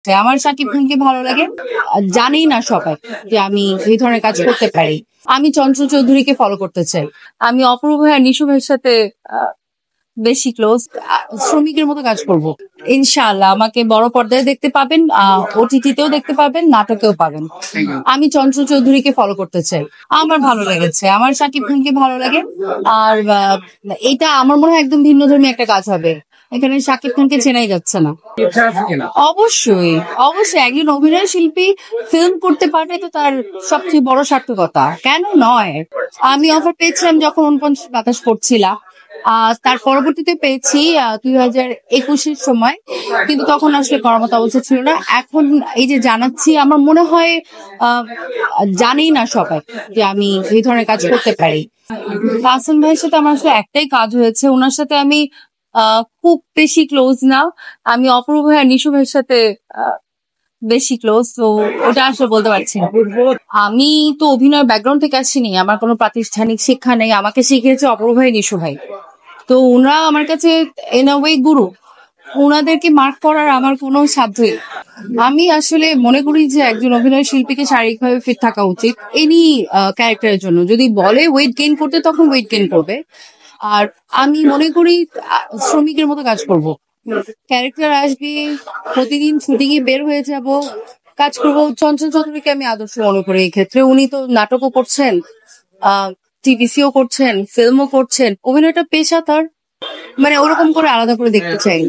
আমার শাকিব খানকে ভালো লাগে। জানেই না সবাই যে আমি এই ধরনের কাজ করতে পারি। আমি চঞ্চল চৌধুরীকে ফলো করতে চাই। আমি অপূর্ব ভাই আর নিশু ভাইয়ের সাথে বেশি ক্লোজ। শ্রমিকের মতো কাজ করব ইনশাআল্লাহ। আমাকে বড় পর্দায় দেখতে পাবেন, ওটিটিতেও দেখতে পাবেন, নাটকেও পাবেন। আমি চঞ্চল চৌধুরীকে ফলো করতে চাই। আমার ভালো লেগেছে, আমার শাকিব খানকে ভালো লাগে। আর এটা আমার মনে হয় একদম ভিন্ন ধর্মী একটা কাজ হবে। এখানে শাকিব খানকে চেনাই যাচ্ছে না। অবশ্যই অবশ্যই একজন অভিনয় শিল্পী ফিল্ম করতে পারলে তো তার সবচেয়ে বড় সার্থকতা। কেন নয়? আমি অফার পেয়েছিলাম যখন ৪৯-২২ পড়ছিলাম। তার পরবর্তীতে পেয়েছি 2021-এর সময়, কিন্তু তখন আসলে করার মতো অবস্থা ছিল না। এখন এই যে জানাচ্ছি, আমার মনে হয় জানেই না সবাই যে আমি এই ধরনের কাজ করতে পারি। হাসান ভাইয়ের সাথে আমার আসলে একটাই কাজ হয়েছে, ওনার সাথে আমি খুব বেশি ক্লোজ না। আমি অপূর্ব ভাই আর নিশু ভাইয়ের সাথে বেশি ক্লোজ, তো ওটা আসলে বলতে পারছি না। আমি তো অভিনয় ব্যাকগ্রাউন্ড থেকে আসিনি, আমার কোনো প্রাতিষ্ঠানিক শিক্ষা নেই। আমাকে শিখিয়েছে অপূর্ব ভাই, নিশু ভাই। তো ওনারা আমার কাছে ইন আ ওয়ে গুরু। ওনাদেরকে মার্ক করার আমার কোনো সাধ্যই নেই। আমি আসলে মনে করি যে একজন অভিনয় শিল্পীকে শারীরিকভাবে ফিট থাকা উচিত এনি ক্যারেক্টারের জন্য। যদি বলে ওয়েট গেইন করতে, তখন ওয়েট গেইন করবে। আর আমি মনে করি শ্রমিকের মতো কাজ করব। ক্যারেক্টার আসবে, প্রতিদিন শুটিং এ বের হয়ে যাব, কাজ করব। চঞ্চল চৌধুরীকে আমি আদর্শ মনে করি এই ক্ষেত্রে। উনি তো নাটকও করছেন, টিভিসিও করছেন, ফিল্মও করছেন। অভিনয়টা পেশা তার, মানে ওরকম করে আলাদা করে দেখতে চাই।